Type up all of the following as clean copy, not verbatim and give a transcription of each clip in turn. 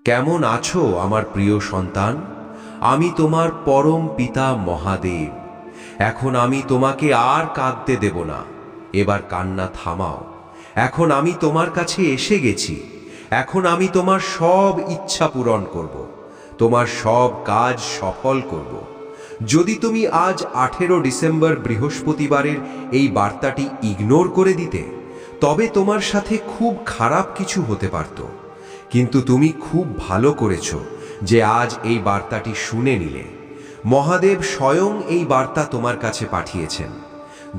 কেমন আছো আমার প্রিয় সন্তান? আমি তোমার পরম পিতা মহাদেব। এখন আমি তোমাকে আর কাঁদতে দেব না। এবার কান্না থামাও। এখন আমি তোমার কাছে এসে গেছি। এখন আমি তোমার সব ইচ্ছা পূরণ করব। তোমার সব কাজ সফল করব। যদি তুমি আজ 18 ডিসেম্বর বৃহস্পতিবারের এই বার্তাটি ইগনোর করে দিতে, তবে তোমার সাথে খুব খারাপ কিছু হতে পারত। কিন্তু তুমি খুব ভালো করেছ যে আজ এই বার্তাটি শুনে নিলে। মহাদেব স্বয়ং এই বার্তা তোমার কাছে পাঠিয়েছেন।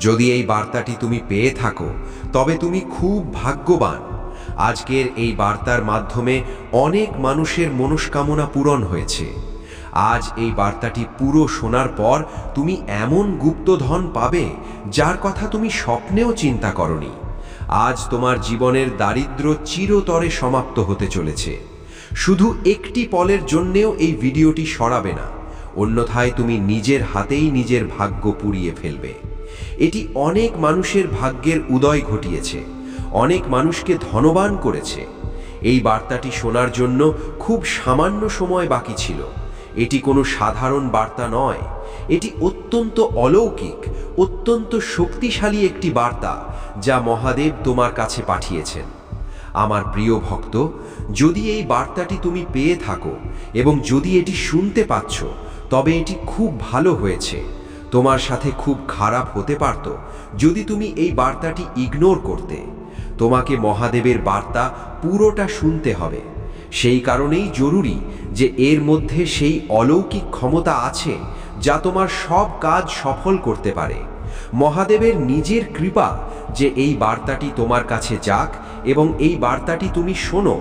যদি এই বার্তাটি তুমি পেয়ে থাকো, তবে তুমি খুব ভাগ্যবান। আজকের এই বার্তার মাধ্যমে অনেক মানুষের মনস্কামনা পূরণ হয়েছে। আজ এই বার্তাটি পুরো শোনার পর তুমি এমন গুপ্তধন পাবে, যার কথা তুমি স্বপ্নেও চিন্তা করনি। আজ তোমার জীবনের দারিদ্র্য চিরতরে সমাপ্ত হতে চলেছে। শুধু একটি পলের জন্যেও এই ভিডিওটি সরাবে না, অন্যথায় তুমি নিজের হাতেই নিজের ভাগ্য পুড়িয়ে ফেলবে। এটি অনেক মানুষের ভাগ্যের উদয় ঘটিয়েছে, অনেক মানুষকে ধনবান করেছে। এই বার্তাটি শোনার জন্য খুব সামান্য সময় বাকি ছিল। এটি কোনো সাধারণ বার্তা নয়, এটি অত্যন্ত অলৌকিক, অত্যন্ত শক্তিশালী একটি বার্তা যা মহাদেব তোমার কাছে পাঠিয়েছেন। আমার প্রিয় ভক্ত, যদি এই বার্তাটি তুমি পেয়ে থাকো এবং যদি এটি শুনতে পাচ্ছ, তবে এটি খুব ভালো হয়েছে। তোমার সাথে খুব খারাপ হতে পারত যদি তুমি এই বার্তাটি ইগনোর করতে। তোমাকে মহাদেবের বার্তা পুরোটা শুনতে হবে। সেই কারণেই জরুরি যে এর মধ্যে সেই অলৌকিক ক্ষমতা আছে যা তোমার সব কাজ সফল করতে পারে। মহাদেবের নিজের কৃপা যে এই বার্তাটি তোমার কাছে যাক এবং এই বার্তাটি তুমি শোনো।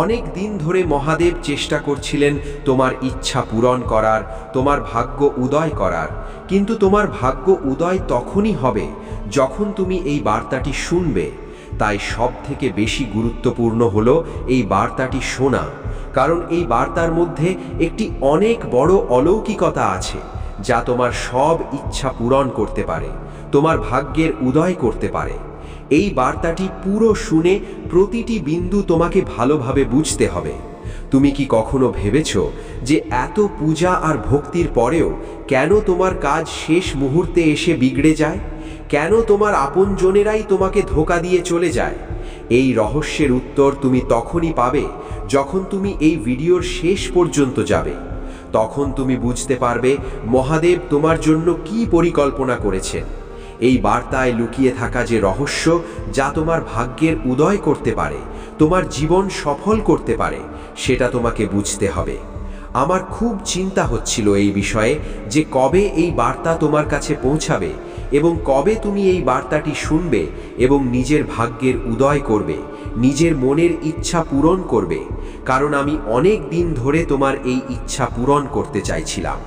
অনেক দিন ধরে মহাদেব চেষ্টা করছিলেন তোমার ইচ্ছা পূরণ করার, তোমার ভাগ্য উদয় করার। কিন্তু তোমার ভাগ্য উদয় তখনই হবে যখন তুমি এই বার্তাটি শুনবে। তাই সব থেকে বেশি গুরুত্বপূর্ণ হলো এই বার্তাটি শোনা, কারণ এই বার্তার মধ্যে একটি অনেক বড় অলৌকিকতা আছে যা তোমার সব ইচ্ছা পূরণ করতে পারে, তোমার ভাগ্যের উদয় করতে পারে। এই বার্তাটি পুরো শুনে প্রতিটি বিন্দু তোমাকে ভালোভাবে বুঝতে হবে। তুমি কি কখনো ভেবেছো যে এত পূজা আর ভক্তির পরেও কেন তোমার কাজ শেষ মুহূর্তে এসে বিগড়ে যায়? কেন তোমার আপনজনেরাই তোমাকে ধোঁকা দিয়ে চলে যায়? এই রহস্যের উত্তর তুমি তখনই পাবে যখন তুমি এই ভিডিওর শেষ পর্যন্ত যাবে। তখন তুমি বুঝতে পারবে মহাদেব তোমার জন্য কি পরিকল্পনা করেছেন। এই বার্তায় লুকিয়ে থাকা যে রহস্য যা তোমার ভাগ্যের উদয় করতে পারে, তোমার জীবন সফল করতে পারে, সেটা তোমাকে বুঝতে হবে। আমার খুব চিন্তা হচ্ছিল এই বিষয়ে যে কবে এই বার্তা তোমার কাছে পৌঁছাবে এবং কবে তুমি এই বার্তাটি শুনবে এবং নিজের ভাগ্যের উদয় করবে, নিজের মনের ইচ্ছা পূরণ করবে। কারণ আমি অনেক দিন ধরে তোমার এই ইচ্ছা পূরণ করতে চাইছিলাম।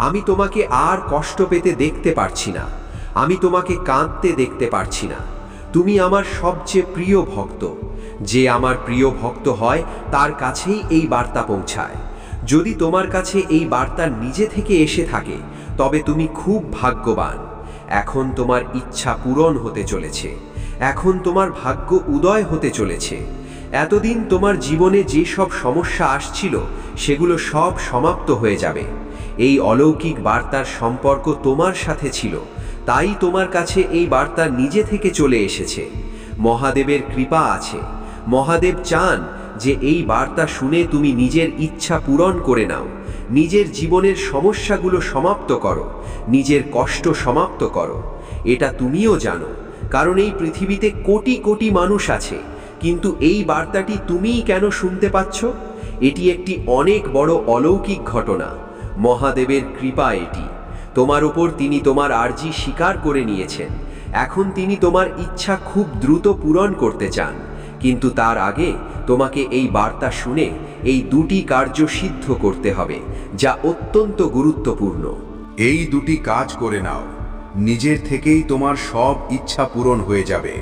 আমি তোমাকে আর কষ্ট পেতে দেখতে পারছি না, আমি তোমাকে কাঁদতে দেখতে পারছি না। তুমি আমার সবচেয়ে প্রিয় ভক্ত। যে আমার প্রিয় ভক্ত হয় তার কাছেই এই বার্তা পৌঁছায়। যদি তোমার কাছে এই বার্তা নিজে থেকে এসে থাকে, তবে তুমি খুব ভাগ্যবান। এখন তোমার ইচ্ছা পূরণ হতে চলেছে, এখন তোমার ভাগ্য উদয় হতে চলেছে। এতদিন তোমার জীবনে যে সব সমস্যা আসছিল, সেগুলো সব সমাপ্ত হয়ে যাবে। এই অলৌকিক বার্তার সম্পর্ক তোমার সাথে ছিল, তাই তোমার কাছে এই বার্তা নিজে থেকে চলে এসেছে। মহাদেবের কৃপা আছে। মহাদেব চান যে এই বার্তা শুনে তুমি নিজের ইচ্ছা পূরণ করে নাও, নিজের জীবনের সমস্যাগুলো সমাপ্ত করো, নিজের কষ্ট সমাপ্ত করো। এটা তুমিও জানো, কারণ এই পৃথিবীতে কোটি কোটি মানুষ আছে, কিন্তু এই বার্তাটি তুমিই কেন শুনতে পাচ্ছ? এটি একটি অনেক বড় অলৌকিক ঘটনা। মহাদেবের কৃপা এটি। তোমার উপর তিনি তোমার আর্জি স্বীকার করে নিয়েছেন। এখন তিনি তোমার ইচ্ছা খুব দ্রুত পূরণ করতে চান। কিন্তু তার আগে তোমাকে এই বার্তা শুনে এই দুটি কার্য সিদ্ধ করতে হবে, যা অত্যন্ত গুরুত্বপূর্ণ। এই দুটি কাজ করে নাও, নিজের থেকেই তোমার সব ইচ্ছা পূরণ হয়ে যাবে।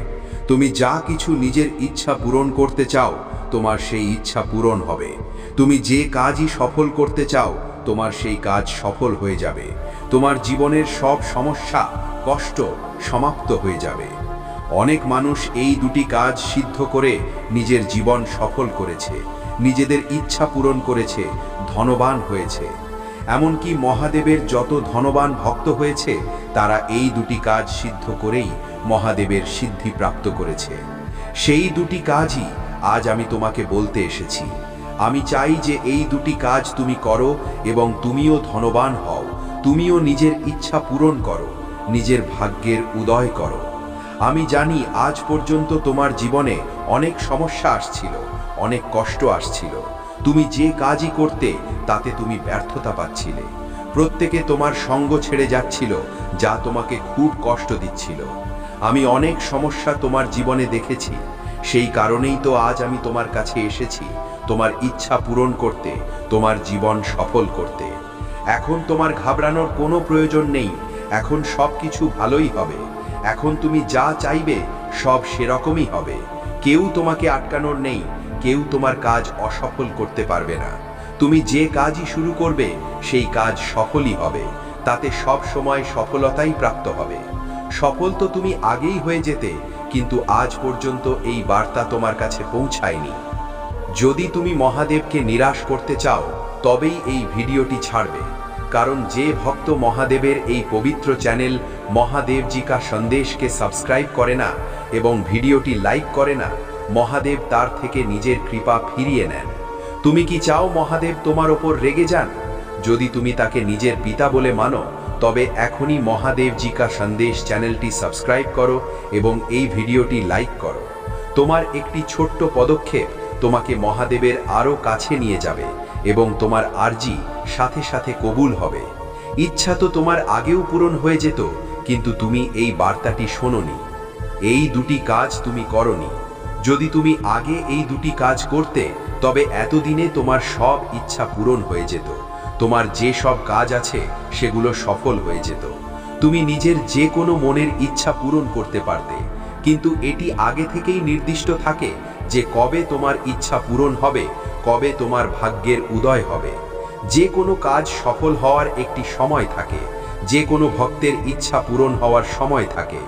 তুমি যা কিছু নিজের ইচ্ছা পূরণ করতে চাও, তোমার সেই ইচ্ছা পূরণ হবে। তুমি যে কাজই সফল করতে চাও, তোমার সেই কাজ সফল হয়ে যাবে। তোমার জীবনের সব সমস্যা, কষ্ট সমাপ্ত হয়ে যাবে। অনেক মানুষ এই দুটি কাজ সিদ্ধ করে নিজের জীবন সফল করেছে, নিজেদের ইচ্ছা পূরণ করেছে, ধনবান হয়েছে। এমনকি মহাদেবের যত ধনবান ভক্ত হয়েছে তারা এই দুটি কাজ সিদ্ধ করেই মহাদেবের সিদ্ধি প্রাপ্ত করেছে। সেই দুটি কাজই আজ আমি তোমাকে বলতে এসেছি। আমি চাই যে এই দুটি কাজ তুমি করো এবং তুমিও ধনবান হও, তুমিও নিজের ইচ্ছা পূরণ করো, নিজের ভাগ্যের উদয় করো। আমি জানি আজ পর্যন্ত তোমার জীবনে অনেক সমস্যা আসছিল, অনেক কষ্ট আসছিল। তুমি যে কাজই করতে তাতে তুমি ব্যর্থতা পাচ্ছিলে। প্রত্যেকে তোমার সঙ্গ ছেড়ে যাচ্ছিল, যা তোমাকে খুব কষ্ট দিচ্ছিল। আমি অনেক সমস্যা তোমার জীবনে দেখেছি, সেই কারণেই তো আজ আমি তোমার কাছে এসেছি তোমার ইচ্ছা পূরণ করতে, তোমার জীবন সফল করতে। এখন তোমার ঘাবড়ানোর কোনো প্রয়োজন নেই, এখন সব কিছু ভালোই হবে। এখন তুমি যা চাইবে সব সেরকমই হবে। কেউ তোমাকে আটকানোর নেই, কেউ তোমার কাজ অসফল করতে পারবে না। তুমি যে কাজই শুরু করবে সেই কাজ সফলই হবে, তাতে সব সময় সফলতাই প্রাপ্ত হবে। সফল তো তুমি আগেই হয়ে যেতে, কিন্তু আজ পর্যন্ত এই বার্তা তোমার কাছে পৌঁছায়নি। যদি তুমি মহাদেবকে নিরাশ করতে চাও তবেই এই ভিডিওটি ছাড়বে, কারণ যে ভক্ত মহাদেবের এই পবিত্র চ্যানেল মহাদেবজি কা সন্দেশকে সাবস্ক্রাইব করে না এবং ভিডিওটি লাইক করে না, মহাদেব তার থেকে নিজের কৃপা ফিরিয়ে নেন। তুমি কি চাও মহাদেব তোমার ওপর রেগে যান? যদি তুমি তাকে নিজের পিতা বলে মানো তবে এখনই মহাদেবজি কা সন্দেশ চ্যানেলটি সাবস্ক্রাইব করো এবং এই ভিডিওটি লাইক করো। তোমার একটি ছোট্ট পদক্ষেপ তোমাকে মহাদেবের আরও কাছে নিয়ে যাবে এবং তোমার আরজি সাথে সাথে কবুল হবে। ইচ্ছা তো তোমার আগেও পূরণ হয়ে যেত, কিন্তু তুমি এই বার্তাটি শোনোনি, এই দুটি কাজ তুমি করনি। যদি তুমি আগে এই দুটি কাজ করতে তবে এতদিনে তোমার সব ইচ্ছা পূরণ হয়ে যেত। তোমার যে সব কাজ আছে সেগুলো সফল হয়ে যেত। তুমি নিজের যে কোনো মনের ইচ্ছা পূরণ করতে পারতে, কিন্তু এটি আগে থেকেই নির্দিষ্ট থাকে যে কবে তোমার ইচ্ছা পূরণ হবে, কবে তোমার ভাগ্যের উদয় হবে। যে কোনো কাজ সফল হওয়ার একটি সময় থাকে, যে কোনো ভক্তের ইচ্ছা পূরণ হওয়ার সময় থাকে।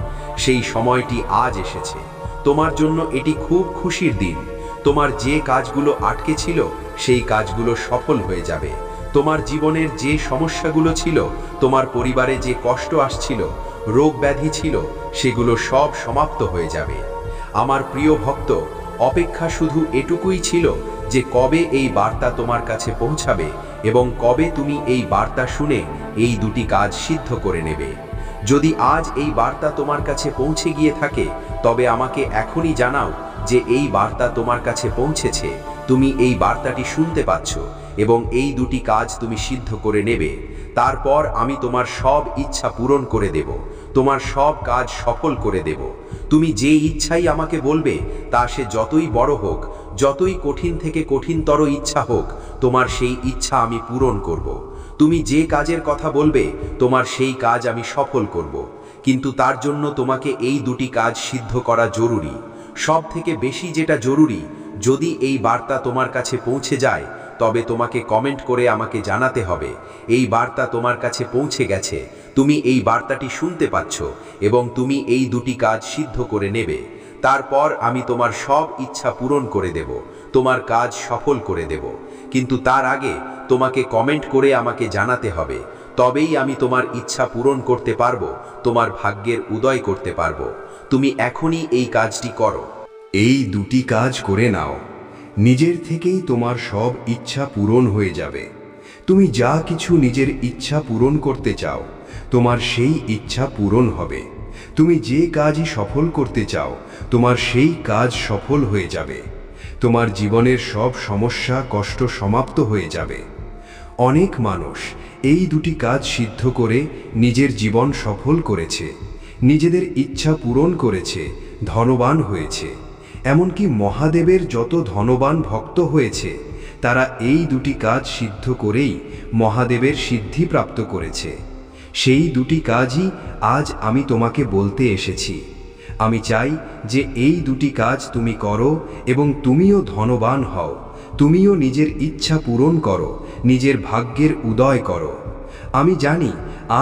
সেই সময়টি আজ এসেছে। তোমার জন্য এটি খুব খুশির দিন। তোমার যে কাজগুলো আটকে ছিল সেই কাজগুলো সফল হয়ে যাবে। তোমার জীবনের যে সমস্যাগুলো ছিল, তোমার পরিবারে যে কষ্ট আসছিল, রোগ ব্যাধি ছিল, সেগুলো সব সমাপ্ত হয়ে যাবে। আমার প্রিয় ভক্ত, অপেক্ষা শুধু এটুকুই ছিল যে কবে এই বার্তা তোমার কাছে পৌঁছাবে এবং কবে তুমি এই বার্তা শুনে এই দুটি কাজ সিদ্ধ করে নেবে। যদি আজ এই বার্তা তোমার কাছে পৌঁছে গিয়ে থাকে তবে আমাকে এখনই জানাও যে এই বার্তা তোমার কাছে পৌঁছেছে, তুমি এই বার্তাটি শুনতে পাচ্ছ এবং এই দুটি কাজ তুমি সিদ্ধ করে নেবে। তারপর আমি তোমার সব ইচ্ছা পূরণ করে দেব, তোমার সব কাজ সফল করে দেব। তুমি যে ইচ্ছাই আমাকে বলবে, তা সে যতই বড় হোক, যতই কঠিন থেকে কঠিনতর ইচ্ছা হোক, তোমার সেই ইচ্ছা আমি পূরণ করব। তুমি যে কাজের কথা বলবে তোমার সেই কাজ আমি সফল করব, কিন্তু তার জন্য তোমাকে এই দুটি কাজ সিদ্ধ করা জরুরি। সব থেকে বেশি যেটা জরুরি, যদি এই বার্তা তোমার কাছে পৌঁছে যায় তবে তোমাকে কমেন্ট করে আমাকে জানাতে হবে এই বার্তা তোমার কাছে পৌঁছে গেছে, তুমি এই বার্তাটি শুনতে পাচ্ছ এবং তুমি এই দুটি কাজ সিদ্ধ করে নেবে। তারপর আমি তোমার সব ইচ্ছা পূরণ করে দেব, তোমার কাজ সফল করে দেব। কিন্তু তার আগে তোমাকে কমেন্ট করে আমাকে জানাতে হবে, তবেই আমি তোমার ইচ্ছা পূরণ করতে পারবো, তোমার ভাগ্যের উদয় করতে পারবো। তুমি এখনই এই কাজটি করো। এই দুটি কাজ করে নাও, নিজের থেকেই তোমার সব ইচ্ছা পূরণ হয়ে যাবে। তুমি যা কিছু নিজের ইচ্ছা পূরণ করতে চাও তোমার সেই ইচ্ছা পূরণ হবে। তুমি যে কাজই সফল করতে চাও তোমার সেই কাজ সফল হয়ে যাবে। তোমার জীবনের সব সমস্যা কষ্ট সমাপ্ত হয়ে যাবে। অনেক মানুষ এই দুটি কাজ সিদ্ধ করে নিজের জীবন সফল করেছে, নিজেদের ইচ্ছা পূরণ করেছে, ধনবান হয়েছে। এমনকি মহাদেবের যত ধনবান ভক্ত হয়েছে তারা এই দুটি কাজ সিদ্ধ করেই মহাদেবের সিদ্ধি প্রাপ্ত করেছে। সেই দুটি কাজই আজ আমি তোমাকে বলতে এসেছি। আমি চাই যে এই দুটি কাজ তুমি করো এবং তুমিও ধনবান হও, তুমিও নিজের ইচ্ছা পূরণ করো, নিজের ভাগ্যের উদয় করো। আমি জানি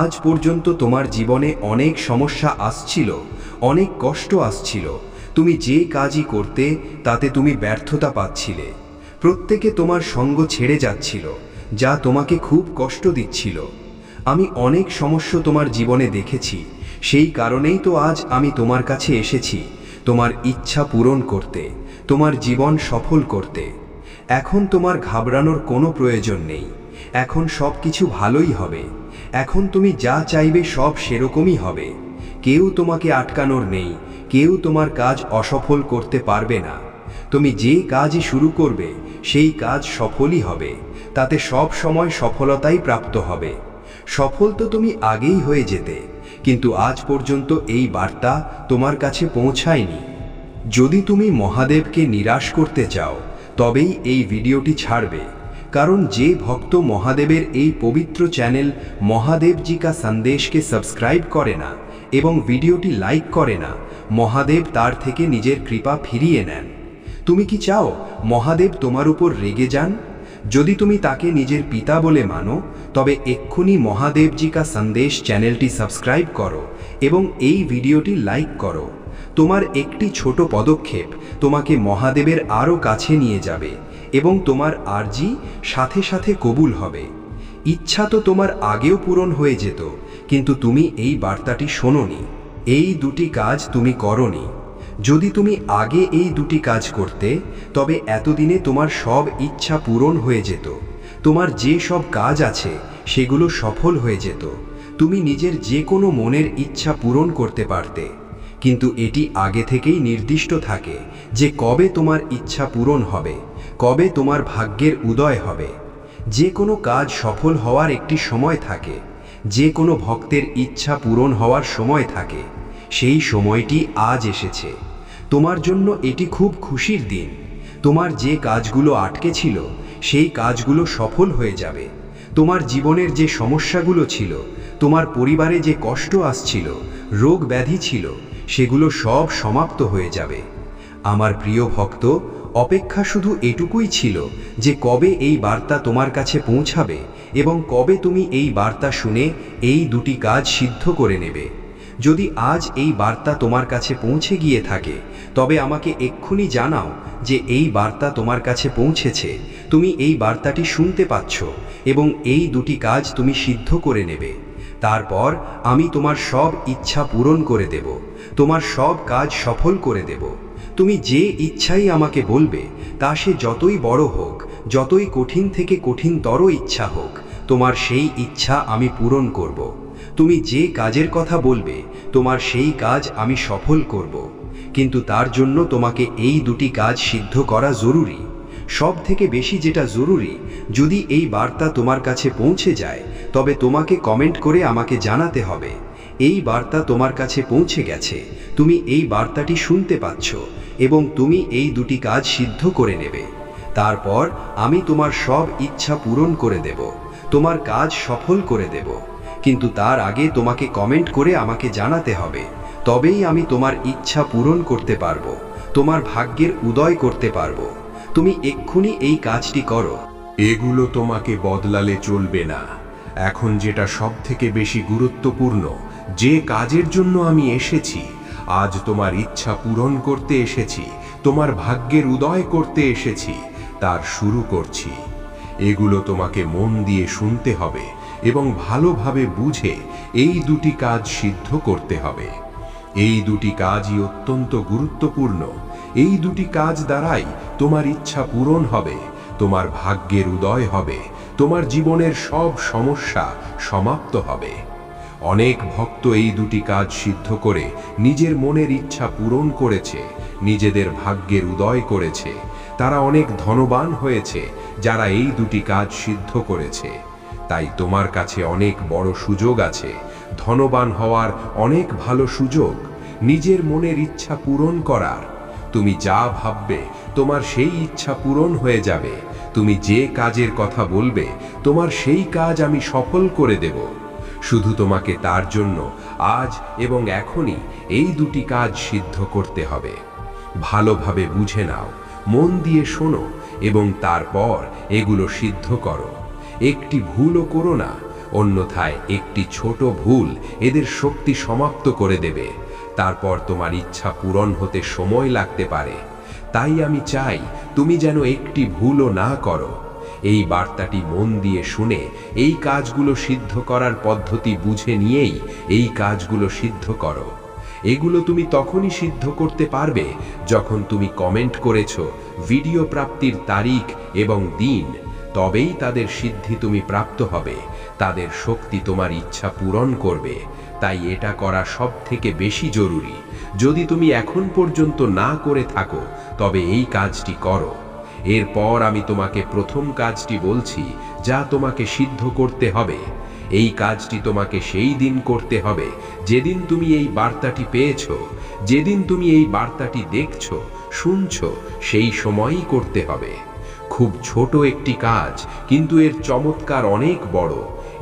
আজ পর্যন্ত তোমার জীবনে অনেক সমস্যা আসছিল, অনেক কষ্ট আসছিল। তুমি যে কাজই করতে তাতে তুমি ব্যর্থতা পাচ্ছিলে। প্রত্যেকে তোমার সঙ্গ ছেড়ে যাচ্ছিল, যা তোমাকে খুব কষ্ট দিচ্ছিল। আমি অনেক সমস্যা তোমার জীবনে দেখেছি, সেই কারণেই তো আজ আমি তোমার কাছে এসেছি, তোমার ইচ্ছা পূরণ করতে, তোমার জীবন সফল করতে। এখন তোমার ঘাবড়ানোর কোনো প্রয়োজন নেই। এখন সব কিছু ভালোই হবে। এখন তুমি যা চাইবে সব সেরকমই হবে। কেউ তোমাকে আটকানোর নেই, কেউ তোমার কাজ অসফল করতে পারবে না। তুমি যে কাজই শুরু করবে সেই কাজ সফলই হবে, তাতে সব সময় সফলতাই প্রাপ্ত হবে। সফল তো তুমি আগেই হয়ে যেতে, কিন্তু আজ পর্যন্ত এই বার্তা তোমার কাছে পৌঁছায়নি। যদি তুমি মহাদেবকে নিরাশ করতে চাও তবেই এই ভিডিওটি ছাড়বে, কারণ যে ভক্ত মহাদেবের এই পবিত্র চ্যানেল মহাদেবজি কা সন্দেশকে সাবস্ক্রাইব করে না এবং ভিডিওটি লাইক করে না, মহাদেব তার থেকে নিজের কৃপা ফিরিয়ে নেন। তুমি কি চাও মহাদেব তোমার উপর রেগে যান? যদি তুমি তাকে নিজের পিতা বলে মানো তবে এক্ষুনি মহাদেবজি কা সন্দেশ চ্যানেলটি সাবস্ক্রাইব করো এবং এই ভিডিওটি লাইক করো। তোমার একটি ছোট পদক্ষেপ তোমাকে মহাদেবের আরও কাছে নিয়ে যাবে এবং তোমার আরজি সাথে সাথে কবুল হবে। ইচ্ছা তো তোমার আগেও পূরণ হয়ে যেত, কিন্তু তুমি এই বার্তাটি শোনোনি, এই দুটি কাজ তুমি করনি। যদি তুমি আগে এই দুটি কাজ করতে তবে এতদিনে তোমার সব ইচ্ছা পূরণ হয়ে যেত। তোমার যে সব কাজ আছে সেগুলো সফল হয়ে যেত। তুমি নিজের যে কোনো মনের ইচ্ছা পূরণ করতে পারতে। কিন্তু এটি আগে থেকেই নির্দিষ্ট থাকে যে কবে তোমার ইচ্ছা পূরণ হবে, কবে তোমার ভাগ্যের উদয় হবে। যে কোনো কাজ সফল হওয়ার একটি সময় থাকে, যে কোনো ভক্তের ইচ্ছা পূরণ হওয়ার সময় থাকে। সেই সময়টি আজ এসেছে। তোমার জন্য এটি খুব খুশির দিন। তোমার যে কাজগুলো আটকে ছিল সেই কাজগুলো সফল হয়ে যাবে। তোমার জীবনের যে সমস্যাগুলো ছিল, তোমার পরিবারে যে কষ্ট আসছিল, রোগ ব্যাধি ছিল, সেগুলো সব সমাপ্ত হয়ে যাবে। আমার প্রিয় ভক্ত, অপেক্ষা শুধু এটুকুই ছিল যে কবে এই বার্তা তোমার কাছে পৌঁছাবে এবং কবে তুমি এই বার্তা শুনে এই দুটি কাজ সিদ্ধ করে নেবে। যদি আজ এই বার্তা তোমার কাছে পৌঁছে গিয়ে থাকে তবে আমাকে এক্ষুনি জানাও যে এই বার্তা তোমার কাছে পৌঁছেছে, তুমি এই বার্তাটি শুনতে পাচ্ছ এবং এই দুটি কাজ তুমি সিদ্ধ করে নেবে। তারপর আমি তোমার সব ইচ্ছা পূরণ করে দেব, তোমার সব কাজ সফল করে দেব। তুমি যে ইচ্ছাই আমাকে বলবে, তা সে যতই বড় হোক, যতই কঠিন থেকে কঠিনতর ইচ্ছা হোক, তোমার সেই ইচ্ছা আমি পূরণ করব। তুমি যে কাজের কথা বলবে, তোমার সেই কাজ আমি সফল করব। কিন্তু তার জন্য তোমাকে এই দুটি কাজ সিদ্ধ করা জরুরি। সব থেকে বেশি যেটা জরুরি, যদি এই বার্তা তোমার কাছে পৌঁছে যায় তবে তোমাকে কমেন্ট করে আমাকে জানাতে হবে এই বার্তা তোমার কাছে পৌঁছে গেছে, তুমি এই বার্তাটি শুনতে পাচ্ছ এবং তুমি এই দুটি কাজ সিদ্ধ করে নেবে। তারপর আমি তোমার সব ইচ্ছা পূরণ করে দেব, তোমার কাজ সফল করে দেব। কিন্তু তার আগে তোমাকে কমেন্ট করে আমাকে জানাতে হবে, তবেই আমি তোমার ইচ্ছা পূরণ করতে পারবো, তোমার ভাগ্যের উদয় করতে পারবো। তুমি এক্ষুনি এই কাজটি করো। এগুলো তোমাকে বদলালে চলবে না। এখন যেটা সব থেকে বেশি গুরুত্বপূর্ণ, যে কাজের জন্য আমি এসেছি, আজ তোমার ইচ্ছা পূরণ করতে এসেছি, তোমার ভাগ্যের উদয় করতে এসেছি, তার শুরু করছি। এগুলো তোমাকে মন দিয়ে শুনতে হবে এবং ভালোভাবে বুঝে এই দুটি কাজ সিদ্ধ করতে হবে। এই দুটি কাজই অত্যন্ত গুরুত্বপূর্ণ। এই দুটি কাজ দ্বারাই তোমার ইচ্ছা পূরণ হবে, তোমার ভাগ্যের উদয় হবে, তোমার জীবনের সব সমস্যা সমাপ্ত হবে। অনেক ভক্ত এই দুটি কাজ সিদ্ধ করে নিজের মনের ইচ্ছা পূরণ করেছে, নিজেদের ভাগ্যের উদয় করেছে। তারা অনেক ধনবান হয়েছে যারা এই দুটি কাজ সিদ্ধ করেছে। তাই তোমার কাছে অনেক বড় সুযোগ আছে, ধনবান হওয়ার অনেক ভালো সুযোগ, নিজের মনের ইচ্ছা পূরণ করার। তুমি যা ভাববে তোমার সেই ইচ্ছা পূরণ হয়ে যাবে। তুমি যে কাজের কথা বলবে তোমার সেই কাজ আমি সফল করে দেব। শুধু তোমাকে তার জন্য আজ এবং এখনই এই দুটি কাজ সিদ্ধ করতে হবে। ভালোভাবে বুঝে নাও, মন দিয়ে শোনো এবং তারপর এগুলো সিদ্ধ করো। একটি ভুলও করো না, অন্যথায় একটি ছোট ভুল এদের শক্তি সমাপ্ত করে দেবে। তারপর তোমার ইচ্ছা পূরণ হতে সময় লাগতে পারে। তাই আমি চাই তুমি যেন একটি ভুলও না করো। এই বার্তাটি মন দিয়ে শুনে এই কাজগুলো সিদ্ধ করার পদ্ধতি বুঝে নিয়েই এই কাজগুলো সিদ্ধ করো। এগুলো তুমি তখনই সিদ্ধ করতে পারবে যখন তুমি কমেন্ট করেছো ভিডিও প্রাপ্তির তারিখ এবং দিন, তবেই তাদের সিদ্ধি তুমি প্রাপ্ত হবে, তাদের শক্তি তোমার ইচ্ছা পূরণ করবে। তাই এটা করা সবথেকে বেশি জরুরি। যদি তুমি এখন পর্যন্ত না করে থাকো তবে এই কাজটি করো। এরপর আমি তোমাকে প্রথম কাজটি বলছি যা তোমাকে সিদ্ধ করতে হবে। এই কাজটি তোমাকে সেই দিন করতে হবে যেদিন তুমি এই বার্তাটি পেয়েছো। যেদিন তুমি এই বার্তাটি দেখছো, শুনছো, সেই সময়ই করতে হবে। খুব ছোট একটি কাজ, কিন্তু এর চমৎকার অনেক বড়,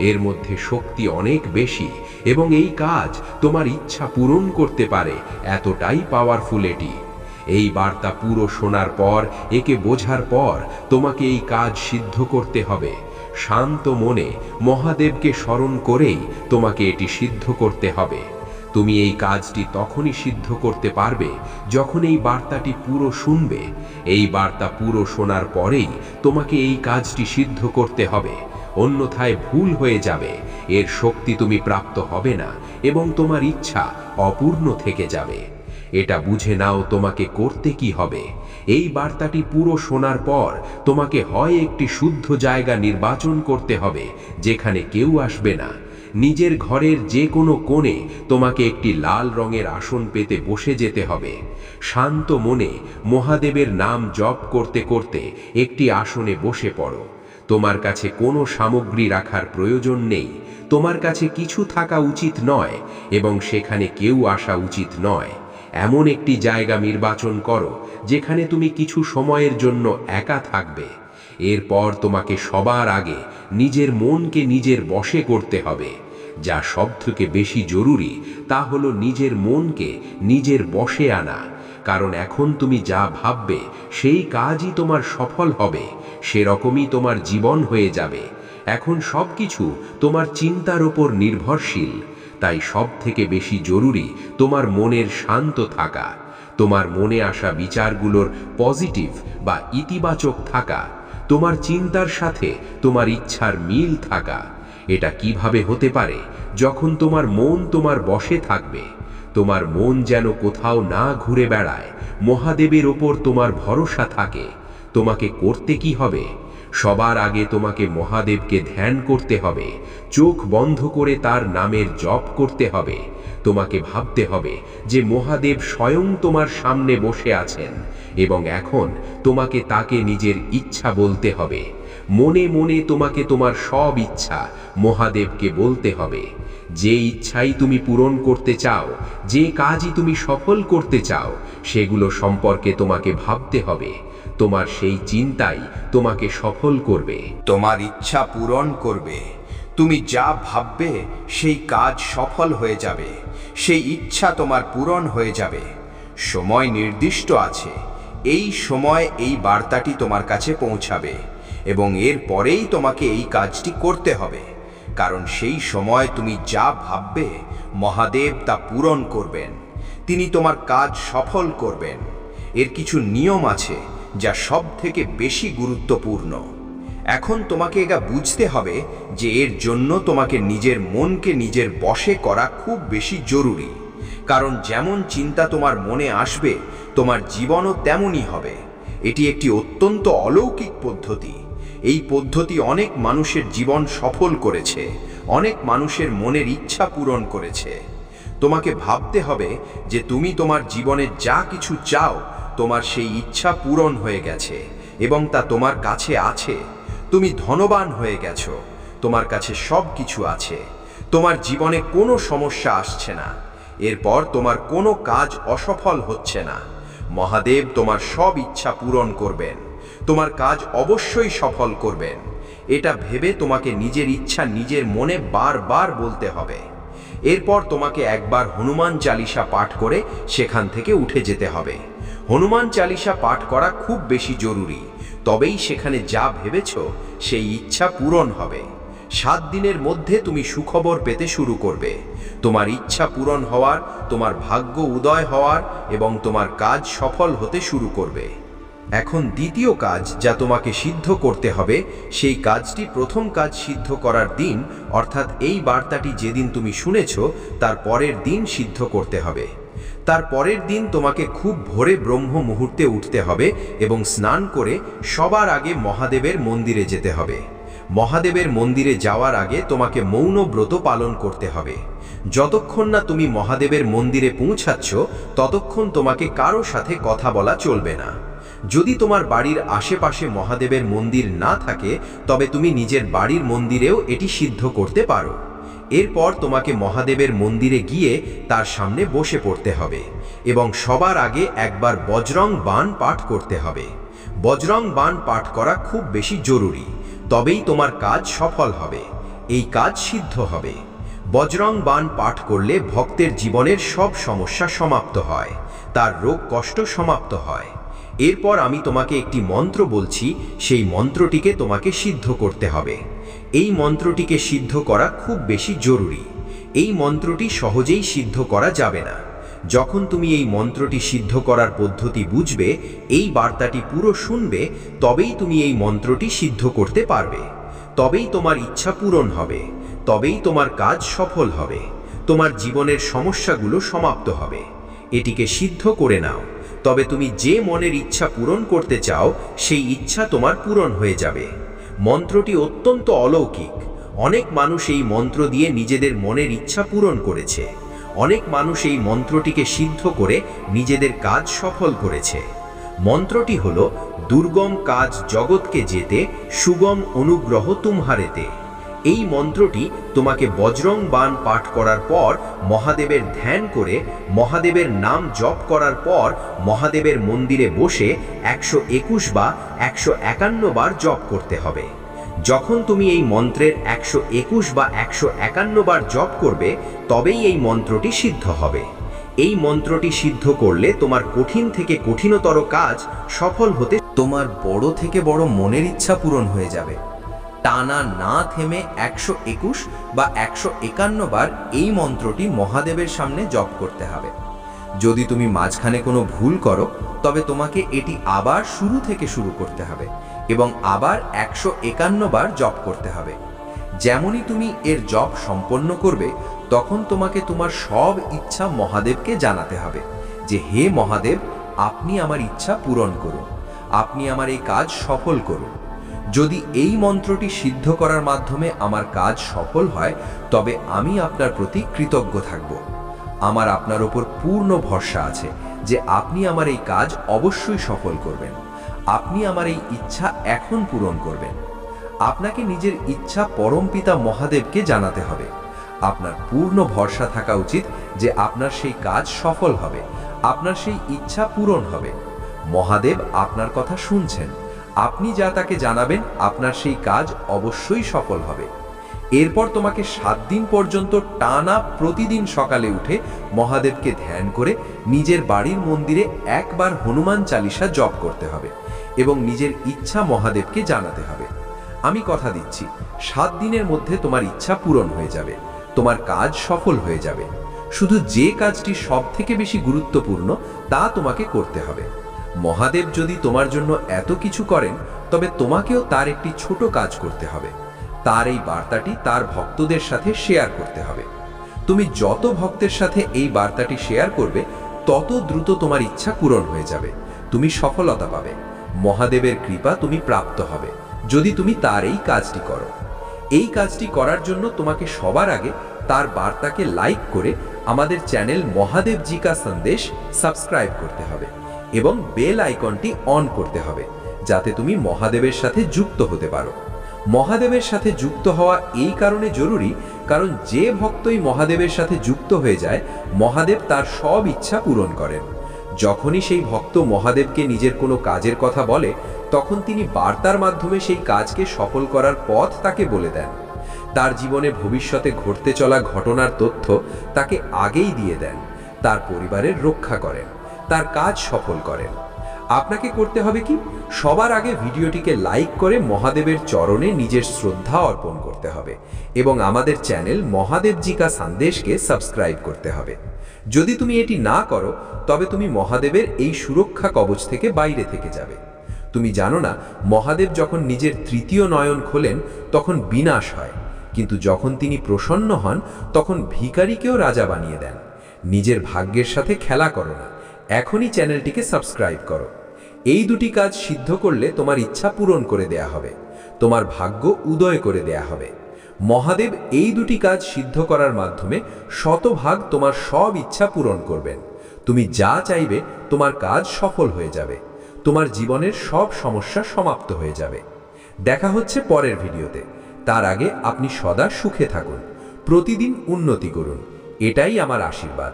এর মধ্যে শক্তি অনেক বেশি এবং এই কাজ তোমার ইচ্ছা পূরণ করতে পারে, এতটাই পাওয়ারফুল এটি। এই বার্তা পুরো শোনার পর, একে বোঝার পর তোমাকে এই কাজ সিদ্ধ করতে হবে। শান্ত মনে মহাদেবকে স্মরণ করেই তোমাকে এটি সিদ্ধ করতে হবে। তুমি এই কাজটি তখনই সিদ্ধ করতে পারবে যখন এই বার্তাটি পুরো শুনবে। এই বার্তা পুরো শোনার পরেই তোমাকে এই কাজটি সিদ্ধ করতে হবে, অন্যথায় ভুল হয়ে যাবে, এর শক্তি তুমি প্রাপ্ত হবে না এবং তোমার ইচ্ছা অপূর্ণ থেকে যাবে। এটা বুঝে নাও তোমাকে করতে কি হবে। এই বার্তাটি পুরো শোনার পর তোমাকে হয় একটি শুদ্ধ জায়গা নির্বাচন করতে হবে যেখানে কেউ আসবে না। নিজের ঘরের যে কোনো কোণে তোমাকে একটি লাল রঙের আসন পেতে বসে যেতে হবে। শান্ত মনে মহাদেবের নাম জপ করতে করতে একটি আসনে বসে পড়ো। তোমার কাছে কোনো সামগ্রী রাখার প্রয়োজন নেই, তোমার কাছে কিছু থাকা উচিত নয় এবং সেখানে কেউ আসা উচিত নয়। এমন একটি জায়গা নির্বাচন করো যেখানে তুমি কিছু সময়ের জন্য একা থাকবে। এরপর তোমাকে সবার আগে নিজের মনকে নিজের বশে করতে হবে। যা সবথেকে বেশি জরুরি তা হলো নিজের মনকে নিজের বশে আনা, কারণ এখন তুমি যা ভাববে সেই কাজই তোমার সফল হবে, সেরকমই তোমার জীবন হয়ে যাবে। এখন সবকিছু তোমার চিন্তার উপর নির্ভরশীল, তাই সবথেকে বেশি জরুরি তোমার মনের শান্ত থাকা, তোমার মনে আসা বিচারগুলোর পজিটিভ বা ইতিবাচক থাকা, তোমার চিন্তার সাথে তোমার ইচ্ছার মিল থাকা। এটা কিভাবে হতে পারে? যখন তোমার মন তোমার বশে থাকবে। তোমার মন যেন কোথাও না ঘুরে বেড়ায়, মহাদেবের ওপর তোমার ভরসা থাকে। তোমাকে করতে কি হবে? সবার আগে তোমাকে মহাদেবকে ধ্যান করতে হবে, চোখ বন্ধ করে তার নামের জপ করতে হবে। তোমাকে ভাবতে হবে যে মহাদেব স্বয়ং তোমার সামনে বসে আছেন এবং এখন তোমাকে তাকে নিজের ইচ্ছা বলতে হবে। মনে মনে তোমাকে তোমার সব ইচ্ছা মহাদেবকে বলতে হবে। যে ইচ্ছাই তুমি পূরণ করতে চাও, যে কাজই তুমি সফল করতে চাও, সেগুলো সম্পর্কে তোমাকে ভাবতে হবে। তোমার সেই চিন্তাই তোমাকে সফল করবে, তোমার ইচ্ছা পূরণ করবে। তুমি যা ভাববে সেই কাজ সফল হয়ে যাবে, সেই ইচ্ছা তোমার পূরণ হয়ে যাবে। সময় নির্দিষ্ট আছে, এই সময় এই বার্তাটি তোমার কাছে পৌঁছাবে এবং এর পরেই তোমাকে এই কাজটি করতে হবে, কারণ সেই সময় তুমি যা ভাববে মহাদেব তা পূরণ করবেন। তিনি তোমার কাজ সফল করবেন। এর কিছু নিয়ম আছে যা সব থেকে বেশি গুরুত্বপূর্ণ। এখন তোমাকে এটা বুঝতে হবে যে এর জন্য তোমাকে নিজের মনকে নিজের বশে করা খুব বেশি জরুরি, কারণ যেমন চিন্তা তোমার মনে আসবে তোমার জীবনও তেমনই হবে। এটি একটি অত্যন্ত অলৌকিক পদ্ধতি। এই পদ্ধতি অনেক মানুষের জীবন সফল করেছে, অনেক মানুষের মনের ইচ্ছা পূরণ করেছে। তোমাকে ভাবতে হবে যে তুমি তোমার জীবনে যা কিছু চাও তোমার সেই ইচ্ছা পূরণ হয়ে গেছে এবং তা তোমার কাছে আছে। তুমি ধনবান হয়ে গেছো, তোমার কাছে সব কিছু আছে, তোমার জীবনে কোনো সমস্যা আসছে না। এরপর তোমার কোনো কাজ অসফল হচ্ছে না। মহাদেব তোমার সব ইচ্ছা পূরণ করবেন, তোমার কাজ অবশ্যই সফল করবেন। এটা ভেবে তোমাকে নিজের ইচ্ছা নিজের মনে বারবার বলতে হবে। এরপর তোমাকে একবার হনুমান চালিসা পাঠ করে সেখান থেকে উঠে যেতে হবে। হনুমান চালিসা পাঠ করা খুব বেশি জরুরি, তবেই সেখানে যা ভেবেছ সেই ইচ্ছা পূরণ হবে। 7 দিনের মধ্যে তুমি সুখবর পেতে শুরু করবে। তোমার ইচ্ছা পূরণ হওয়ার, তোমার ভাগ্য উদয় হওয়ার এবং তোমার কাজ সফল হতে শুরু করবে। এখন দ্বিতীয় কাজ যা তোমাকে সিদ্ধ করতে হবে, সেই কাজটি প্রথম কাজ সিদ্ধ করার দিন, অর্থাৎ এই বার্তাটি যেদিন তুমি শুনেছ তার পরের দিন সিদ্ধ করতে হবে। তার পরের দিন তোমাকে খুব ভোরে ব্রহ্ম মুহূর্তে উঠতে হবে এবং স্নান করে সবার আগে মহাদেবের মন্দিরে যেতে হবে। মহাদেবের মন্দিরে যাওয়ার আগে তোমাকে মৌন ব্রত পালন করতে হবে। যতক্ষণ না তুমি মহাদেবের মন্দিরে পৌঁছাচ্ছ ততক্ষণ তোমাকে কারো সাথে কথা বলা চলবে না। যদি তোমার বাড়ির আশেপাশে মহাদেবের মন্দির না থাকে তবে তুমি নিজের বাড়ির মন্দিরেও এটি সিদ্ধ করতে পারো। এরপর তোমাকে মহাদেবের মন্দিরে গিয়ে তার সামনে বসে পড়তে হবে এবং সবার আগে একবার বজরং বাণ পাঠ করতে হবে। বজরং বাণ পাঠ করা খুব বেশি জরুরি, তবেই তোমার কাজ সফল হবে, এই কাজ সিদ্ধ হবে। বজরং বাণ পাঠ করলে ভক্তের জীবনের সব সমস্যা সমাপ্ত হয়, তার রোগ কষ্ট সমাপ্ত হয়। এরপর আমি তোমাকে একটি মন্ত্র বলছি, সেই মন্ত্রটিকে তোমাকে সিদ্ধ করতে হবে। এই মন্ত্রটিকে সিদ্ধ করা খুব বেশি জরুরি। এই মন্ত্রটি সহজেই সিদ্ধ করা যাবে না। যখন তুমি এই মন্ত্রটি সিদ্ধ করার পদ্ধতি বুঝবে, এই বার্তাটি পুরো শুনবে, তবেই তুমি এই মন্ত্রটি সিদ্ধ করতে পারবে। তবেই তোমার ইচ্ছা পূরণ হবে, তবেই তোমার কাজ সফল হবে, তোমার জীবনের সমস্যাগুলো সমাপ্ত হবে। এটিকে সিদ্ধ করে নাও, তবে তুমি যে মনের ইচ্ছা পূরণ করতে চাও সেই ইচ্ছা তোমার পূরণ হয়ে যাবে। মন্ত্রটি অত্যন্ত অলৌকিক। অনেক মানুষ এই মন্ত্র দিয়ে নিজেদের মনের ইচ্ছা পূরণ করেছে। অনেক মানুষ এই মন্ত্রটিকে সিদ্ধ করে নিজেদের কাজ সফল করেছে। মন্ত্রটি হলো, দুর্গম কাজ জগৎকে যেতে, সুগম অনুগ্রহ তুমহারেতে। এই মন্ত্রটি তোমাকে বজরং বাণ পাঠ করার পর, মহাদেবের ধ্যান করে, মহাদেবের নাম জপ করার পর মহাদেবের মন্দিরে বসে 121 বা 151 বার জপ করতে হবে। যখন তুমি এই মন্ত্রের 121 বা 151 বার জপ করবে তবেই এই মন্ত্রটি সিদ্ধ হবে। এই মন্ত্রটি সিদ্ধ করলে তোমার কঠিন থেকে কঠিনতর কাজ সফল হতে, তোমার বড় থেকে বড় মনের ইচ্ছা পূরণ হয়ে যাবে। টানা না থেমে 121 বা 151 বার এই মন্ত্রটি মহাদেবের সামনে জপ করতে হবে। যদি তুমি মাঝখানে কোনো ভুল করো তবে তোমাকে এটি আবার শুরু থেকে শুরু করতে হবে এবং আবার 151 বার জপ করতে হবে। যেমনই তুমি এর জপ সম্পন্ন করবে তখন তোমাকে তোমার সব ইচ্ছা মহাদেবকে জানাতে হবে যে, হে মহাদেব, আপনি আমার ইচ্ছা পূরণ করুন, আপনি আমার এই কাজ সফল করুন। যদি এই মন্ত্রটি সিদ্ধ করার মাধ্যমে আমার কাজ সফল হয় তবে আমি আপনার প্রতি কৃতজ্ঞ থাকব। আমার আপনার ওপর পূর্ণ ভরসা আছে যে আপনি আমার এই কাজ অবশ্যই সফল করবেন। আপনি আমার এই ইচ্ছা এখন পূরণ করবেন। আপনাকে নিজের ইচ্ছা পরমপিতা মহাদেবকে জানাতে হবে। আপনার পূর্ণ ভরসা থাকা উচিত যে আপনার সেই কাজ সফল হবে, আপনার সেই ইচ্ছা পূরণ হবে। মহাদেব আপনার কথা শুনছেন। আপনি যা তাকে জানাবেন আপনার সেই কাজ অবশ্যই সফল হবে। এরপর তোমাকে 7 দিন পর্যন্ত টানা প্রতিদিন সকালে উঠে মহাদেবকে ধ্যান করে নিজের বাড়ির মন্দিরে একবার হনুমান চালিসা জপ করতে হবে এবং নিজের ইচ্ছা মহাদেবকে জানাতে হবে। আমি কথা দিচ্ছি, 7 দিনের মধ্যে তোমার ইচ্ছা পূরণ হয়ে যাবে, তোমার কাজ সফল হয়ে যাবে। শুধু যে কাজটি সবথেকে বেশি গুরুত্বপূর্ণ তা তোমাকে করতে হবে। মহাদেব যদি তোমার জন্য এত কিছু করেন তবে তোমাকেও তার একটি ছোট কাজ করতে হবে। তার এই বার্তাটি তার ভক্তদের সাথে শেয়ার করতে হবে। তুমি যত ভক্তের সাথে এই বার্তাটি শেয়ার করবে তত দ্রুত তোমার ইচ্ছা পূরণ হয়ে যাবে, তুমি সফলতা পাবে, মহাদেবের কৃপা তুমি প্রাপ্ত হবে যদি তুমি তার এই কাজটি করো। এই কাজটি করার জন্য তোমাকে সবার আগে তার বার্তাকে লাইক করে আমাদের চ্যানেল মহাদেব জি কা সন্দেশ সাবস্ক্রাইব করতে হবে এবং বেল আইকনটি অন করতে হবে যাতে তুমি মহাদেবের সাথে যুক্ত হতে পারো। মহাদেবের সাথে যুক্ত হওয়া এই কারণে জরুরি কারণ যে ভক্তই মহাদেবের সাথে যুক্ত হয়ে যায় মহাদেব তার সব ইচ্ছা পূরণ করেন। যখনই সেই ভক্ত মহাদেবকে নিজের কোনো কাজের কথা বলে তখন তিনি বার্তার মাধ্যমে সেই কাজকে সফল করার পথ তাকে বলে দেন। তার জীবনে ভবিষ্যতে ঘটতে চলা ঘটনার তথ্য তাকে আগেই দিয়ে দেন। তার পরিবারের রক্ষা করেন, তার কাজ সফল করেন। আপনাকে করতে হবে কি, সবার আগে ভিডিওটিকে লাইক করে মহাদেবের চরণে নিজের শ্রদ্ধা অর্পণ করতে হবে এবং আমাদের চ্যানেল মহাদেবজি কা সন্দেশকে সাবস্ক্রাইব করতে হবে। যদি তুমি এটি না করো তবে তুমি মহাদেবের এই সুরক্ষা কবচ থেকে বাইরে থেকে যাবে। তুমি জানো না, মহাদেব যখন নিজের তৃতীয় নয়ন খোলেন তখন বিনাশ হয়, কিন্তু যখন তিনি প্রসন্ন হন তখন ভিখারিকেও রাজা বানিয়ে দেন। নিজের ভাগ্যের সাথে খেলা করো না, এখনই চ্যানেলটিকে সাবস্ক্রাইব করো। এই দুটি কাজ সিদ্ধ করলে তোমার ইচ্ছা পূরণ করে দেয়া হবে, তোমার ভাগ্য উদয় করে দেয়া হবে। মহাদেব এই দুটি কাজ সিদ্ধ করার মাধ্যমে শতভাগ তোমার সব ইচ্ছা পূরণ করবেন। তুমি যা চাইবে তোমার কাজ সফল হয়ে যাবে, তোমার জীবনের সব সমস্যা সমাপ্ত হয়ে যাবে। দেখা হচ্ছে পরের ভিডিওতে। তার আগে আপনি সদা সুখে থাকুন, প্রতিদিন উন্নতি করুন, এটাই আমার আশীর্বাদ।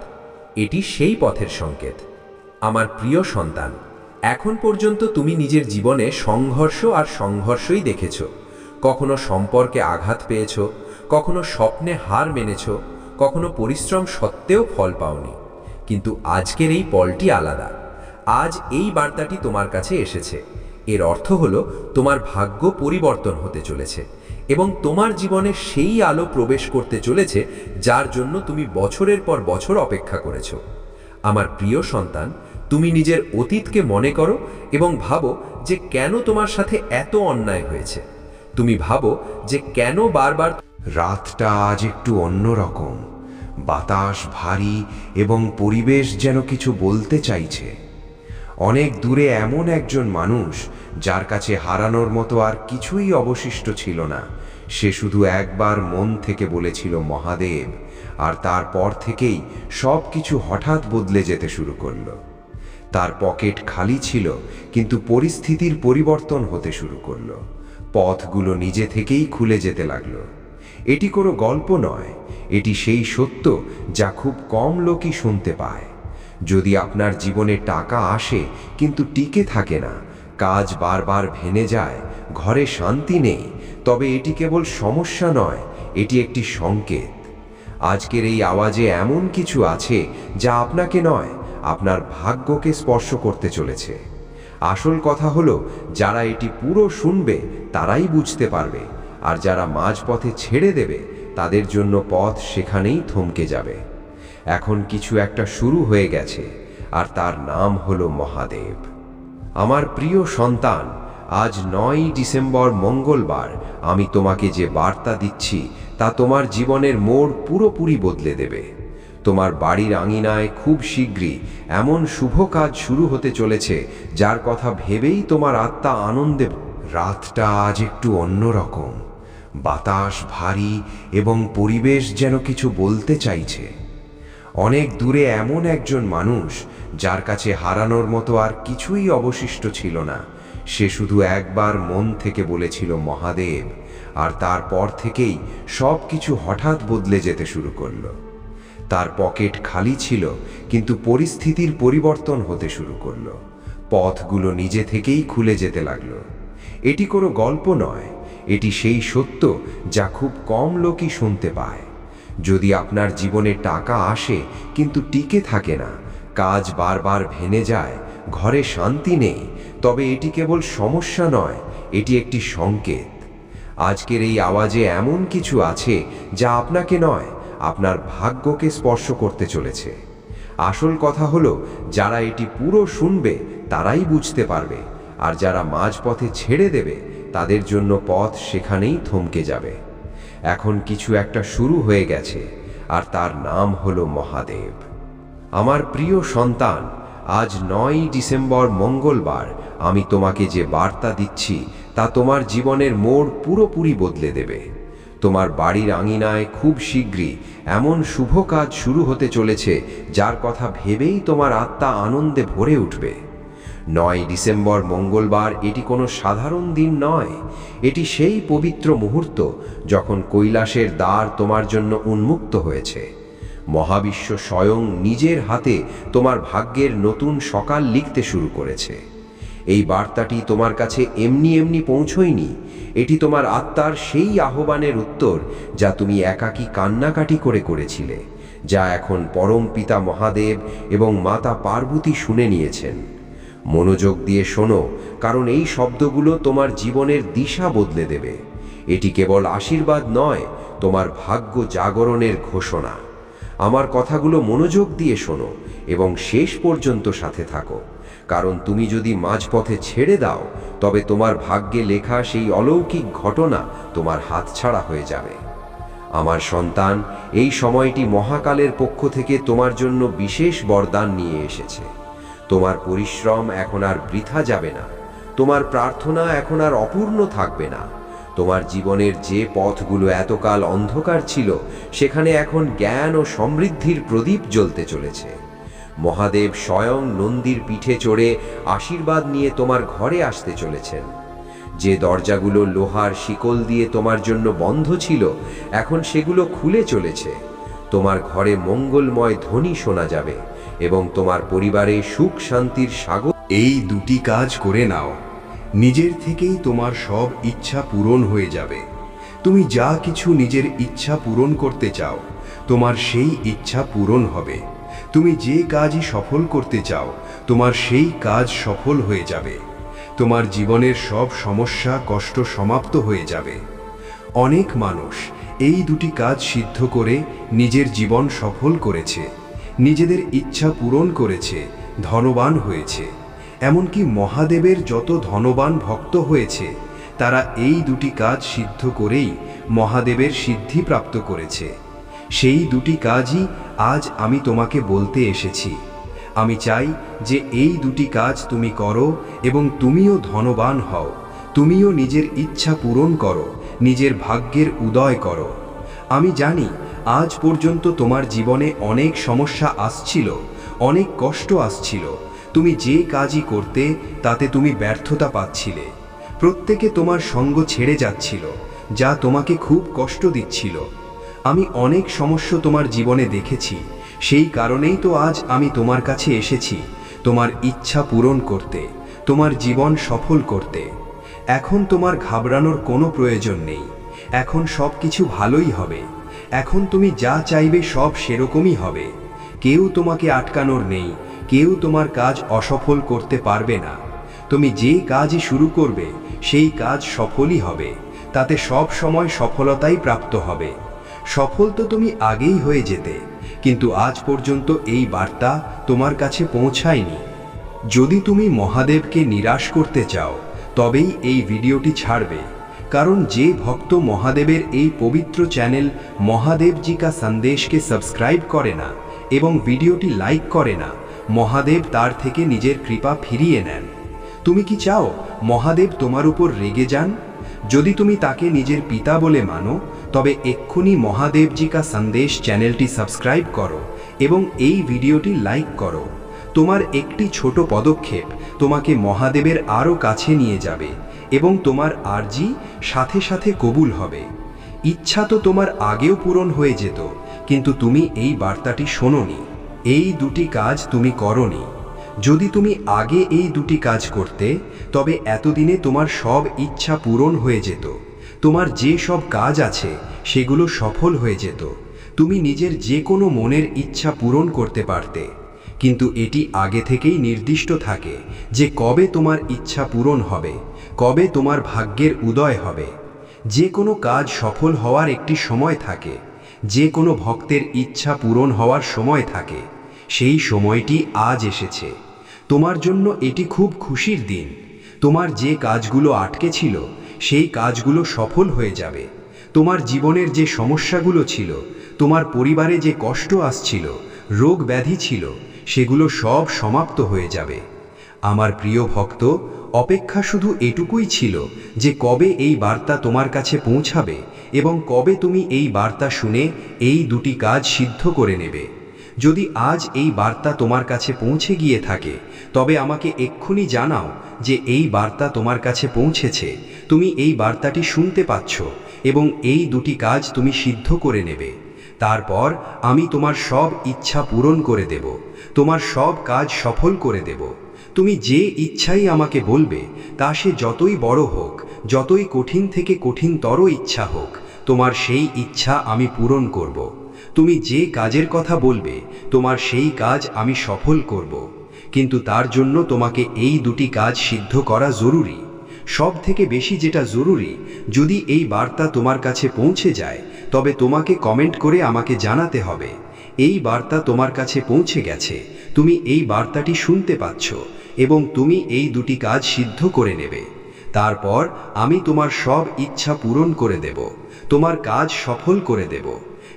এটি সেই পথের সংকেত। আমার প্রিয় সন্তান, এখন পর্যন্ত তুমি নিজের জীবনে সংঘর্ষ আর সংঘর্ষই দেখেছ। কখনো সম্পর্কে আঘাত পেয়েছ, কখনো স্বপ্নে হার মেনেছ, কখনো পরিশ্রম সত্ত্বেও ফল পাওনি। কিন্তু আজকের এই পলটি আলাদা। আজ এই বার্তাটি তোমার কাছে এসেছে। এর অর্থ হলো তোমার ভাগ্য পরিবর্তন হতে চলেছে এবং তোমার জীবনে সেই আলো প্রবেশ করতে চলেছে যার জন্য তুমি বছরের পর বছর অপেক্ষা করেছ। আমার প্রিয় সন্তান, তুমি নিজের অতীতকে মনে করো এবং ভাবো যে কেন তোমার সাথে এত অন্যায় হয়েছে। তুমি ভাবো যে কেন বারবার। রাতটা আজ একটু অন্যরকম, বাতাস ভারী এবং পরিবেশ যেন কিছু বলতে চাইছে। অনেক দূরে এমন একজন মানুষ যার কাছে হারানোর মতো আর কিছুই অবশিষ্ট ছিল না। সে শুধু একবার মন থেকে বলেছিল মহাদেব, আর তারপর থেকেই সব কিছু হঠাৎ বদলে যেতে শুরু করলো। তার পকেট খালি ছিল, কিন্তু পরিস্থিতির পরিবর্তন হতে শুরু করলো। পথগুলো নিজে থেকেই খুলে যেতে লাগলো। এটি কোনো গল্প নয়, এটি সেই সত্য যা খুব কম লোকই শুনতে পায়। যদি আপনার জীবনে টাকা আসে কিন্তু টিকে থাকে না, কাজ বারবার ভেঙে যায়, ঘরে শান্তি নেই, তবে এটি কেবল সমস্যা নয়, এটি একটি সংকেত। আজকের এই আওয়াজে এমন কিছু আছে যা আপনাকে নয়, আপনার ভাগ্যকে স্পর্শ করতে চলেছে। আসল কথা হলো, যারা এটি পুরো শুনবে তারাই বুঝতে পারবে, আর যারা মাঝপথে ছেড়ে দেবে তাদের জন্য পথ সেখানেই থমকে যাবে। এখন কিছু একটা শুরু হয়ে গেছে, আর তার নাম হলো মহাদেব। আমার প্রিয় সন্তান, আজ 9ই ডিসেম্বর মঙ্গলবার আমি তোমাকে যে বার্তা দিচ্ছি তা তোমার জীবনের মোড় পুরোপুরি বদলে দেবে। তোমার বাড়ির আঙিনায় খুব শীঘ্রই এমন শুভ কাজ শুরু হতে চলেছে যার কথা ভেবেই তোমার আত্মা আনন্দে। রাতটা আজ একটু অন্যরকম, বাতাস ভারী এবং পরিবেশ যেন কিছু বলতে চাইছে। অনেক দূরে এমন একজন মানুষ যার কাছে হারানোর মতো আর কিছুই অবশিষ্ট ছিল না। সে শুধু একবার মন থেকে বলেছিল মহাদেব, আর তারপর থেকেই সব কিছু হঠাৎ বদলে যেতে শুরু করলো। তার পকেট খালি ছিল, কিন্তু পরিস্থিতির পরিবর্তন হতে শুরু করলো। পথগুলো নিজে থেকেই খুলে যেতে লাগলো। এটি কোনো গল্প নয়, এটি সেই সত্য যা খুব কম লোকই শুনতে পায়। যদি আপনার জীবনে টাকা আসে কিন্তু টিকে থাকে না, কাজ বারবার ভেঙে যায়, ঘরে শান্তি নেই, তবে এটি কেবল সমস্যা নয়, এটি একটি সংকেত। আজকের এই আওয়াজে এমন কিছু আছে যা আপনাকে নয়, আপনার ভাগ্যকে স্পর্শ করতে চলেছে। আসল কথা হলো, যারা এটি পুরো শুনবে তারাই বুঝতে পারবে, আর যারা মাঝপথে ছেড়ে দেবে তাদের জন্য পথ সেখানেই থমকে যাবে। এখন কিছু একটা শুরু হয়ে গেছে, আর তার নাম হলো মহাদেব। আমার প্রিয় সন্তান, আজ 9ই ডিসেম্বর মঙ্গলবার আমি তোমাকে যে বার্তা দিচ্ছি তা তোমার জীবনের মোড় পুরোপুরি বদলে দেবে। তোমার বাড়ির আঙিনায় খুব শীঘ্রই এমন শুভ কাজ শুরু হতে চলেছে যার কথা ভেবেই তোমার আত্মা আনন্দে ভরে উঠবে। 9 ডিসেম্বর মঙ্গলবার এটি কোনো সাধারণ দিন নয়, এটি সেই পবিত্র মুহূর্ত যখন কৈলাসের দ্বার তোমার জন্য উন্মুক্ত হয়েছে। মহাবিশ্ব স্বয়ং নিজের হাতে তোমার ভাগ্যের নতুন সকাল লিখতে শুরু করেছে। এই বার্তাটি তোমার কাছে এমনি এমনি পৌঁছয়নি, এটি তোমার আত্মার সেই আহ্বানের উত্তর যা তুমি একাকী কান্নাকাটি করে করেছিলে, যা এখন পরম পিতা মহাদেব এবং মাতা পার্বতী শুনে নিয়েছেন। মনোযোগ দিয়ে শোনো, কারণ এই শব্দগুলো তোমার জীবনের দিশা বদলে দেবে। এটি কেবল আশীর্বাদ নয়, তোমার ভাগ্য জাগরণের ঘোষণা। আমার কথাগুলো মনোযোগ দিয়ে শোনো এবং শেষ পর্যন্ত সাথে থাকো, কারণ তুমি যদি মাঝপথে ছেড়ে দাও, তবে তোমার ভাগ্যে লেখা সেই অলৌকিক ঘটনা তোমার হাতছাড়া হয়ে যাবে। আমার সন্তান, এই সময়টি মহাকালের পক্ষ থেকে তোমার জন্য বিশেষ বরদান নিয়ে এসেছে। তোমার পরিশ্রম এখন আর বৃথা যাবে না, তোমার প্রার্থনা এখন আর অপূর্ণ থাকবে না। তোমার জীবনের যে পথগুলো এতকাল অন্ধকার ছিল, সেখানে এখন জ্ঞান ও সমৃদ্ধির প্রদীপ জ্বলতে চলেছে। মহাদেব স্বয়ং নন্দীর পিঠে চড়ে আশীর্বাদ নিয়ে তোমার ঘরে আসতে চলেছেন। যে দরজাগুলো লোহার শিকল দিয়ে তোমার জন্য বন্ধ ছিল, এখন সেগুলো খুলে চলেছে। তোমার ঘরে মঙ্গলময় ধ্বনি শোনা যাবে এবং তোমার পরিবারে সুখ শান্তির সাগর। এই দুটি কাজ করে নাও, নিজের থেকেই তোমার সব ইচ্ছা পূরণ হয়ে যাবে। তুমি যা কিছু নিজের ইচ্ছা পূরণ করতে চাও, তোমার সেই ইচ্ছা পূরণ হবে। তুমি যে কাজই সফল করতে চাও, তোমার সেই কাজ সফল হয়ে যাবে। তোমার জীবনের সব সমস্যা কষ্ট সমাপ্ত হয়ে যাবে। অনেক মানুষ এই দুটি কাজ সিদ্ধ করে নিজের জীবন সফল করেছে, নিজেদের ইচ্ছা পূরণ করেছে, ধনবান হয়েছে। এমনকি মহাদেবের যত ধনবান ভক্ত হয়েছে, তারা এই দুটি কাজ সিদ্ধ করেই মহাদেবের সিদ্ধি প্রাপ্ত করেছে। সেই দুটি কাজই আজ আমি তোমাকে বলতে এসেছি। আমি চাই যে এই দুটি কাজ তুমি করো এবং তুমিও ধনবান হও, তুমিও নিজের ইচ্ছা পূরণ করো, নিজের ভাগ্যের উদয় করো। আমি জানি আজ পর্যন্ত তোমার জীবনে অনেক সমস্যা আসছিল, অনেক কষ্ট আসছিল। তুমি যে কাজই করতে তাতে তুমি ব্যর্থতা পাচ্ছিলে। প্রত্যেকে তোমার সঙ্গ ছেড়ে যাচ্ছিল, যা তোমাকে খুব কষ্ট দিচ্ছিল। আমি অনেক সমস্যা তোমার জীবনে দেখেছি, সেই কারণেই তো আজ আমি তোমার কাছে এসেছি, তোমার ইচ্ছা পূরণ করতে, তোমার জীবন সফল করতে। এখন তোমার ঘাবড়ানোর কোনো প্রয়োজন নেই। এখন সব কিছু ভালোই হবে। এখন তুমি যা চাইবে সব সেরকমই হবে। কেউ তোমাকে আটকানোর নেই, কেউ তোমার কাজ অসফল করতে পারবে না। তুমি যে কাজই শুরু করবে সেই কাজ সফলই হবে, তাতে সব সময় সফলতাই প্রাপ্ত হবে। সফল তো তুমি আগেই হয়ে যেতে, কিন্তু আজ পর্যন্ত এই বার্তা তোমার কাছে পৌঁছায়নি। যদি তুমি মহাদেবকে নিরাশ করতে চাও, তবেই এই ভিডিওটি ছাড়বে। কারণ যে ভক্ত মহাদেবের এই পবিত্র চ্যানেল মহাদেবজি কা সন্দেশকে সাবস্ক্রাইব করে না এবং ভিডিওটি লাইক করে না, মহাদেব তার থেকে নিজের কৃপা ফিরিয়ে নেন। তুমি কি চাও মহাদেব তোমার উপর রেগে যান? যদি তুমি তাকে নিজের পিতা বলে মানো, তবে এক্ষুনি মহাদেবজি কা সন্দেশ চ্যানেলটি সাবস্ক্রাইব করো এবং এই ভিডিওটি লাইক করো। তোমার একটি ছোট পদক্ষেপ তোমাকে মহাদেবের আরও কাছে নিয়ে যাবে এবং তোমার আরজি সাথে সাথে কবুল হবে। ইচ্ছা তো তোমার আগেও পূরণ হয়ে যেত, কিন্তু তুমি এই বার্তাটি শোনোনি, এই দুটি কাজ তুমি করোনি। যদি তুমি আগে এই দুটি কাজ করতে, তবে এতদিনে তোমার সব ইচ্ছা পূরণ হয়ে যেত। তোমার যে সব কাজ আছে সেগুলো সফল হয়ে যেত। তুমি নিজের যে কোনো মনের ইচ্ছা পূরণ করতে পারতে। কিন্তু এটি আগে থেকেই নির্দিষ্ট থাকে যে কবে তোমার ইচ্ছা পূরণ হবে, কবে তোমার ভাগ্যের উদয় হবে। যে কোনো কাজ সফল হওয়ার একটি সময় থাকে, যে কোনো ভক্তের ইচ্ছা পূরণ হওয়ার সময় থাকে। সেই সময়টি আজ এসেছে। তোমার জন্য এটি খুব খুশির দিন। তোমার যে কাজগুলো আটকে ছিল, সেই কাজগুলো সফল হয়ে যাবে। তোমার জীবনের যে সমস্যাগুলো ছিল, তোমার পরিবারে যে কষ্ট আসছিল, রোগ ব্যাধি ছিল, সেগুলো সব সমাপ্ত হয়ে যাবে। আমার প্রিয় ভক্ত, অপেক্ষা শুধু এটুকুই ছিল যে কবে এই বার্তা তোমার কাছে পৌঁছাবে এবং কবে তুমি এই বার্তা শুনে এই দুটি কাজ সিদ্ধ করে নেবে। যদি আজ এই বার্তা তোমার কাছে পৌঁছে গিয়ে থাকে, তবে আমাকে এক্ষুনি জানাও যে এই বার্তা তোমার কাছে পৌঁছেছে, তুমি এই বার্তাটি শুনতে পাচ্ছ এবং এই দুটি কাজ তুমি সিদ্ধ করে নেবে। তারপর আমি তোমার সব ইচ্ছা পূরণ করে দেব, তোমার সব কাজ সফল করে দেব। তুমি যে ইচ্ছাই আমাকে বলবে, তা সে যতই বড় হোক, যতই কঠিন থেকে কঠিনতর ইচ্ছা হোক, তোমার সেই ইচ্ছা আমি পূরণ করব। তুমি যে কাজের কথা বলবে, তোমার সেই কাজ আমি সফল করব। কিন্তু তার জন্য তোমাকে এই দুটি কাজ সিদ্ধ করা জরুরি। সব থেকে বেশি যেটা জরুরি, যদি এই বার্তা তোমার কাছে পৌঁছে যায় তবে তোমাকে কমেন্ট করে আমাকে জানাতে হবে এই বার্তা তোমার কাছে পৌঁছে গেছে, তুমি এই বার্তাটি শুনতে পাচ্ছ এবং তুমি এই দুটি কাজ সিদ্ধ করে নেবে। তারপর আমি তোমার সব ইচ্ছা পূরণ করে দেব, তোমার কাজ সফল করে দেব।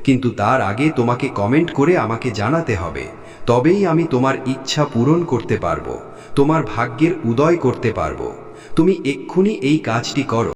কিন্তু তার আগে তোমাকে কমেন্ট করে আমাকে জানাতে হবে, তবেই আমি তোমার ইচ্ছা পূরণ করতে পারবো, তোমার ভাগ্যের উদয় করতে পারবো। তুমি এক্ষুনি এই কাজটি করো।